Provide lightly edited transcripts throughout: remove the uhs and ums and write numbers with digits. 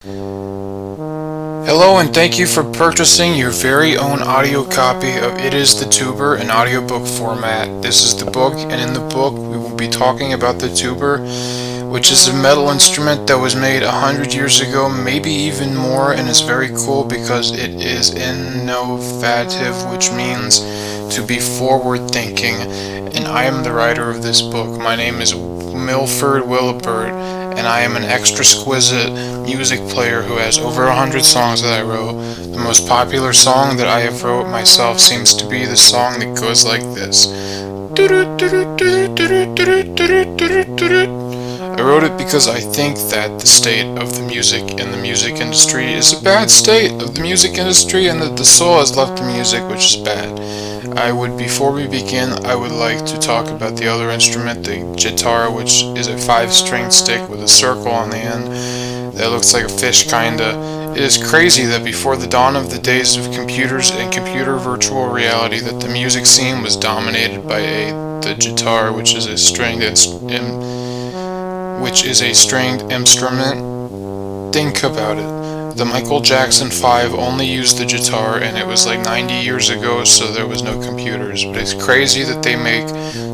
Hello and thank you for purchasing your very own audio copy of It Is the Tuber in audiobook format. This is the book, and in the book we will be talking about the tuber, which is a metal instrument that was made 100 years ago, maybe even more, and is very cool because it is innovative, which means to be forward thinking, and I am the writer of this book. My name is Milford Willibert, and I am an exquisite music player who has over 100 songs that I wrote. The most popular song that I have wrote myself seems to be the song that goes like this. I wrote it because I think that the state of the music in the music industry is a bad state of the music industry, and that the soul has left the music, which is bad. Before we begin, I would like to talk about the other instrument, the guitar, which is a 5-string stick with a circle on the end that looks like a fish kinda. It is crazy that before the dawn of the days of computers and computer virtual reality, that the music scene was dominated by the guitar, which is a stringed instrument. Think about it. The Michael Jackson 5 only used the guitar, and it was like 90 years ago, so there was no computers. But it's crazy that they make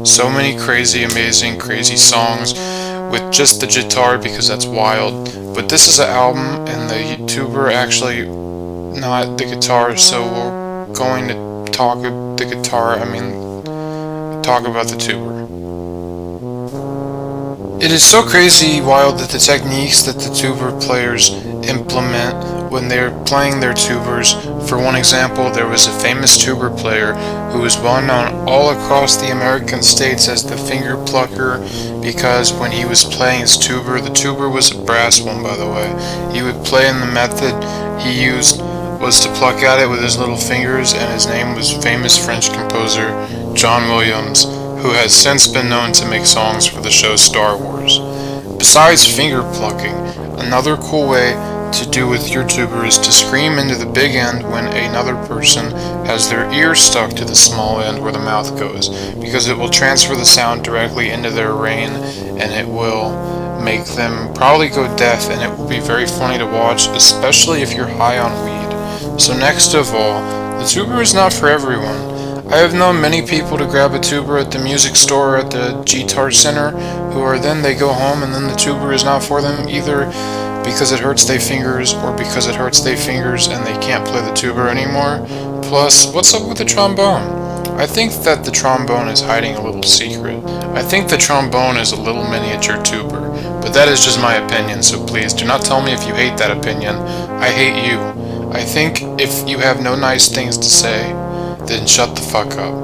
so many crazy, amazing, crazy songs with just the guitar, because that's wild. But this is an album, and the tuber actually not the guitar, so we're going to talk about the tuber. It is so crazy wild that the techniques that the tuber players implement when they're playing their tubers. For one example, there was a famous tuber player who was well known all across the American states as the finger plucker, because when he was playing his tuber, the tuber was a brass one, by the way, he would play in the method he used was to pluck at it with his little fingers, and his name was famous French composer John Williams, who has since been known to make songs for the show Star Wars. Besides finger plucking, another cool way to do with your tuber is to scream into the big end when another person has their ear stuck to the small end where the mouth goes, because it will transfer the sound directly into their brain, and it will make them probably go deaf, and it will be very funny to watch, especially if you're high on weed. So next of all, the tuber is not for everyone. I have known many people to grab a tuber at the music store or at the guitar center, they go home and then the tuber is not for them, either because it hurts their fingers or because it hurts their fingers and they can't play the tuber anymore. Plus, what's up with the trombone? I think that the trombone is hiding a little secret. I think the trombone is a little miniature tuber, but that is just my opinion, so please do not tell me if you hate that opinion. I hate you. I think if you have no nice things to say, then shut the fuck up.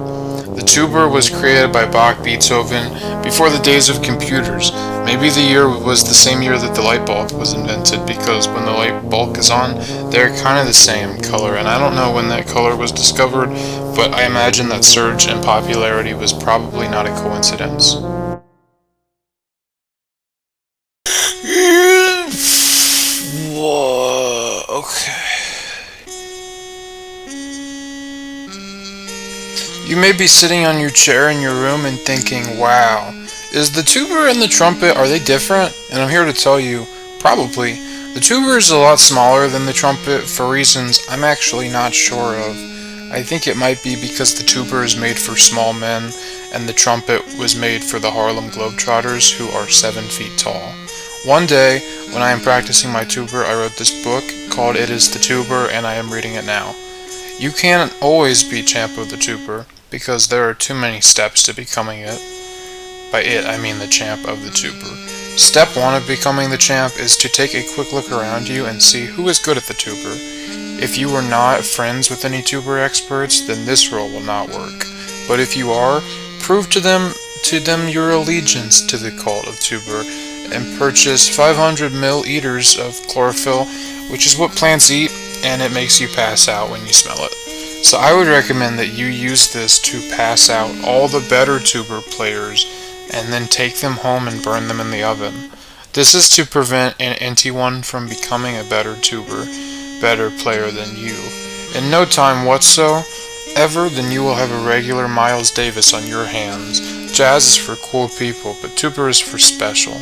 The tuber was created by Bach Beethoven before the days of computers. Maybe the year was the same year that the light bulb was invented, because when the light bulb is on, they're kind of the same color, and I don't know when that color was discovered, but I imagine that surge in popularity was probably not a coincidence. Whoa, okay. You may be sitting on your chair in your room and thinking, wow, is the tuber and the trumpet, are they different? And I'm here to tell you, probably. The tuber is a lot smaller than the trumpet for reasons I'm actually not sure of. I think it might be because the tuber is made for small men, and the trumpet was made for the Harlem Globetrotters, who are 7 feet tall. One day, when I am practicing my tuber, I wrote this book called It Is the Tuber, and I am reading it now. You can't always be champ of the tuber, because there are too many steps to becoming it. By it, I mean the champ of the tuber. Step 1 of becoming the champ is to take a quick look around you and see who is good at the tuber. If you are not friends with any tuber experts, then this rule will not work. But if you are, prove to them your allegiance to the cult of tuber, and purchase 500 milliliters of chlorophyll, which is what plants eat, and it makes you pass out when you smell it. So I would recommend that you use this to pass out all the better tuber players, and then take them home and burn them in the oven. This is to prevent an anti-one from becoming a better player than you. In no time whatsoever, then you will have a regular Miles Davis on your hands. Jazz is for cool people, but tuber is for special.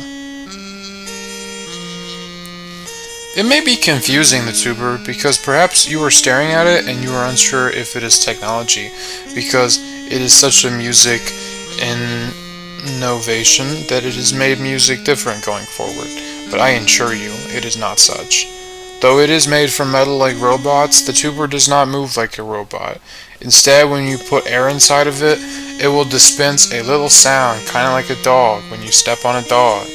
It may be confusing, the tuber, because perhaps you are staring at it and you are unsure if it is technology, because it is such a music innovation that it has made music different going forward. But I assure you, it is not such. Though it is made from metal like robots, the tuber does not move like a robot. Instead, when you put air inside of it, it will dispense a little sound, kinda like a dog when you step on a dog.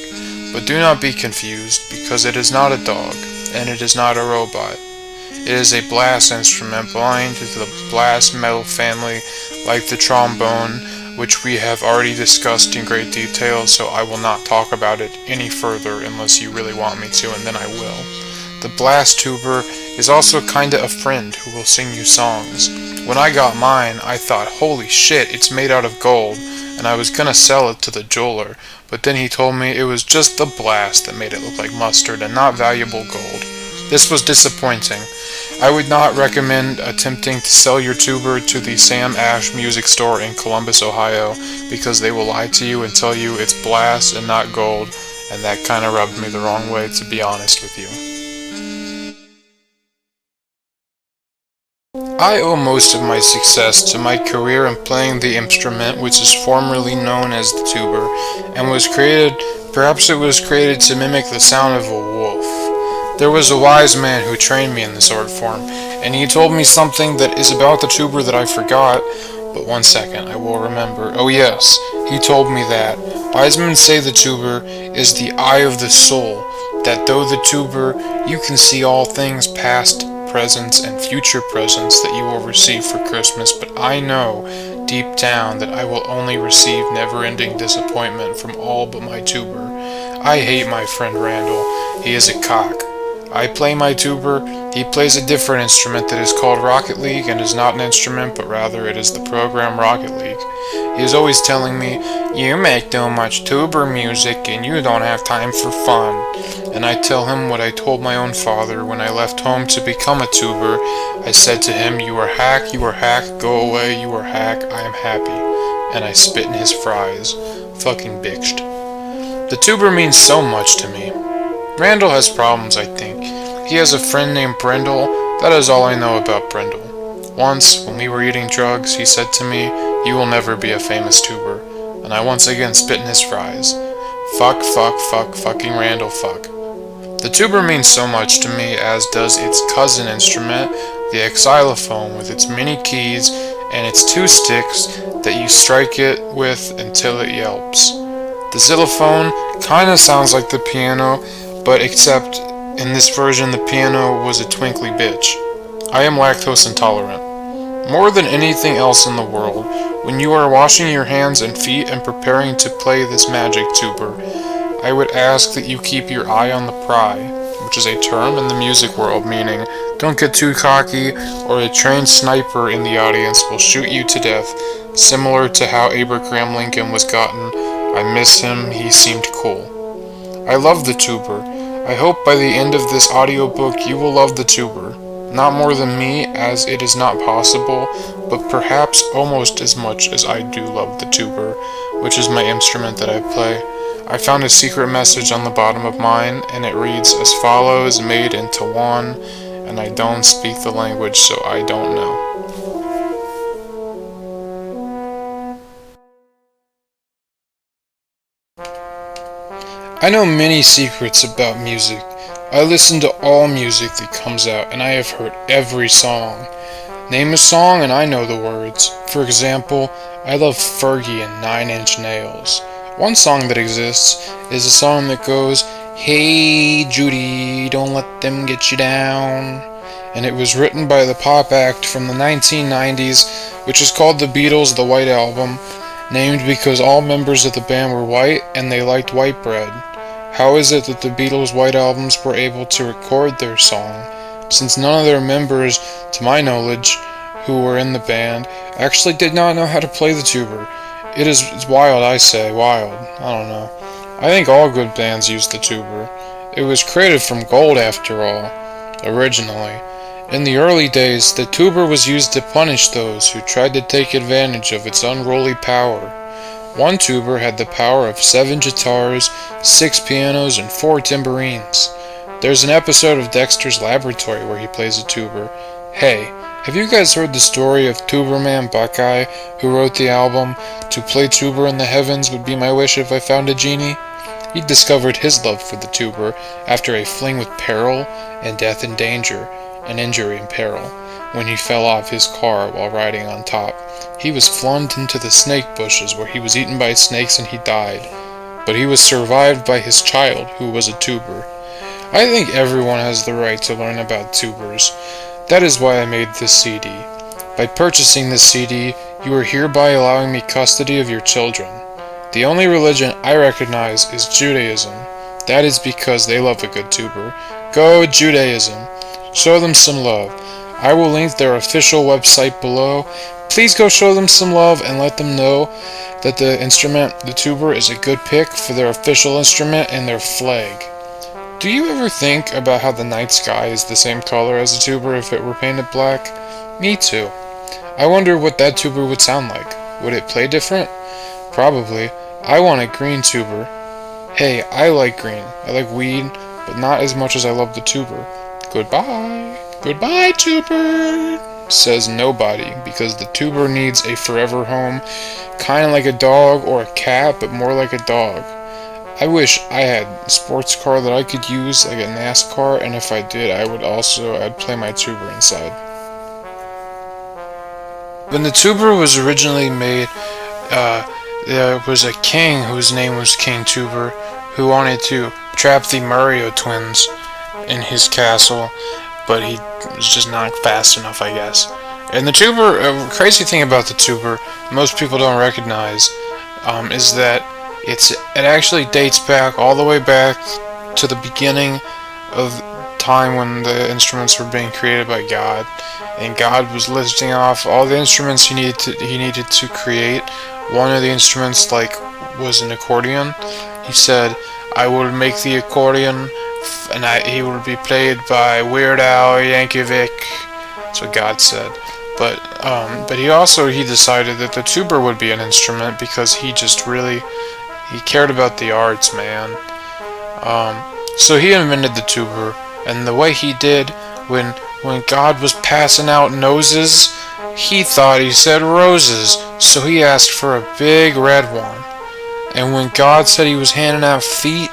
But do not be confused, because it is not a dog, and it is not a robot. It is a blast instrument belonging to the blast metal family, like the trombone, which we have already discussed in great detail, so I will not talk about it any further unless you really want me to, and then I will. The blast tuber is also kinda a friend who will sing you songs. When I got mine, I thought, holy shit, it's made out of gold, and I was gonna sell it to the jeweler, but then he told me it was just the blast that made it look like mustard and not valuable gold. This was disappointing. I would not recommend attempting to sell your tuber to the Sam Ash Music Store in Columbus, Ohio, because they will lie to you and tell you it's blast and not gold, and that kinda rubbed me the wrong way, to be honest with you. I owe most of my success to my career in playing the instrument, which is formerly known as the tuber, and perhaps it was created to mimic the sound of a wolf. There was a wise man who trained me in this art form, and he told me something that is about the tuber that I forgot, but one second, I will remember. Oh yes, he told me that wise men say the tuber is the eye of the soul, that though the tuber, you can see all things past, presents, and future presents that you will receive for Christmas, but I know deep down that I will only receive never-ending disappointment from all but my tuber. I hate my friend Randall. He is a cock. I play my tuber. He plays a different instrument that is called Rocket League and is not an instrument, but rather it is the program Rocket League. He is always telling me, "You make too much tuber music and you don't have time for fun." And I tell him what I told my own father when I left home to become a tuber. I said to him, "You are hack, go away, you are hack, I am happy." And I spit in his fries. Fucking bitched. The tuber means so much to me. Randall has problems, I think. He has a friend named Brendel. That is all I know about Brendel. Once, when we were eating drugs, he said to me, "You will never be a famous tuber." And I once again spit in his fries. Fucking Randall, fuck. The tuber means so much to me, as does its cousin instrument, the xylophone, with its many keys and its two sticks that you strike it with until it yelps. The xylophone kinda sounds like the piano, but except in this version the piano was a twinkly bitch. I am lactose intolerant. More than anything else in the world, when you are washing your hands and feet and preparing to play this magic tuber, I would ask that you keep your eye on the prize, which is a term in the music world meaning don't get too cocky or a trained sniper in the audience will shoot you to death, similar to how Abraham Lincoln was gotten. I miss him, he seemed cool. I love the tuber. I hope by the end of this audiobook you will love the tuber. Not more than me, as it is not possible, but perhaps almost as much as I do love the tuber, which is my instrument that I play. I found a secret message on the bottom of mine, and it reads as follows, made into one, and I don't speak the language, so I don't know. I know many secrets about music. I listen to all music that comes out, and I have heard every song. Name a song and I know the words. For example, I love Fergie and 9 Inch Nails. One song that exists is a song that goes, "Hey Judy, don't let them get you down." And it was written by the pop act from the 1990s, which is called The Beatles' The White Album, named because all members of the band were white and they liked white bread. How is it that the Beatles' White Albums were able to record their song, since none of their members, to my knowledge, who were in the band, actually did not know how to play the tuber? It's wild, I say, wild. I don't know. I think all good bands use the tuber. It was created from gold, after all, originally. In the early days, the tuber was used to punish those who tried to take advantage of its unruly power. One tuber had the power of 7 guitars, 6 pianos, and 4 tambourines. There's an episode of Dexter's Laboratory where he plays a tuber. Hey, have you guys heard the story of Tuberman Buckeye, who wrote the album "To Play Tuber in the Heavens Would Be My Wish If I Found a Genie"? He discovered his love for the tuber after a fling with peril and death and danger, and injury and peril, when he fell off his car while riding on top. He was flung into the snake bushes where he was eaten by snakes and he died, but he was survived by his child, who was a tuber. I think everyone has the right to learn about tubers. That is why I made this CD. By purchasing this CD, you are hereby allowing me custody of your children. The only religion I recognize is Judaism. That is because they love a good tuber. Go Judaism! Show them some love. I will link their official website below. Please go show them some love and let them know that the instrument, the tuber, is a good pick for their official instrument and their flag. Do you ever think about how the night sky is the same color as a tuber if it were painted black? Me too. I wonder what that tuber would sound like. Would it play different? Probably. I want a green tuber. Hey, I like green. I like weed, but not as much as I love the tuber. Goodbye. Goodbye, tuber, says nobody, because the tuber needs a forever home, kinda like a dog or a cat, but more like a dog. I wish I had a sports car that I could use, like a NASCAR, and if I did, I'd play my tuber inside. When the tuber was originally made, there was a king whose name was King Tuber, who wanted to trap the Mario twins in his castle, but he was just not fast enough, I guess. And the tuber, a crazy thing about the tuber, most people don't recognize, is that it actually dates back all the way back to the beginning of time when the instruments were being created by God, and God was listing off all the instruments he needed to create. One of the instruments was an accordion. He said, "I will make the accordion, and he will be played by Weird Al Yankovic." That's what God said. But he decided that the tuber would be an instrument because he cared about the arts, man. So he invented the tuber, and the way he did when God was passing out noses, he thought he said roses, so he asked for a big red one. And when God said he was handing out feet,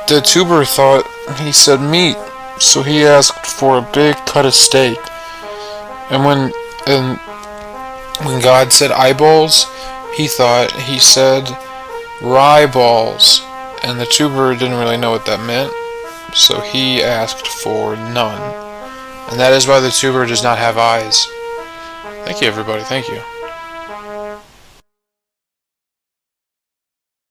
the tuber thought he said meat, so he asked for a big cut of steak. And when God said eyeballs, he thought he said rye balls, and the tuber didn't really know what that meant, so he asked for none. And that is why the tuber does not have eyes. Thank you, everybody. Thank you.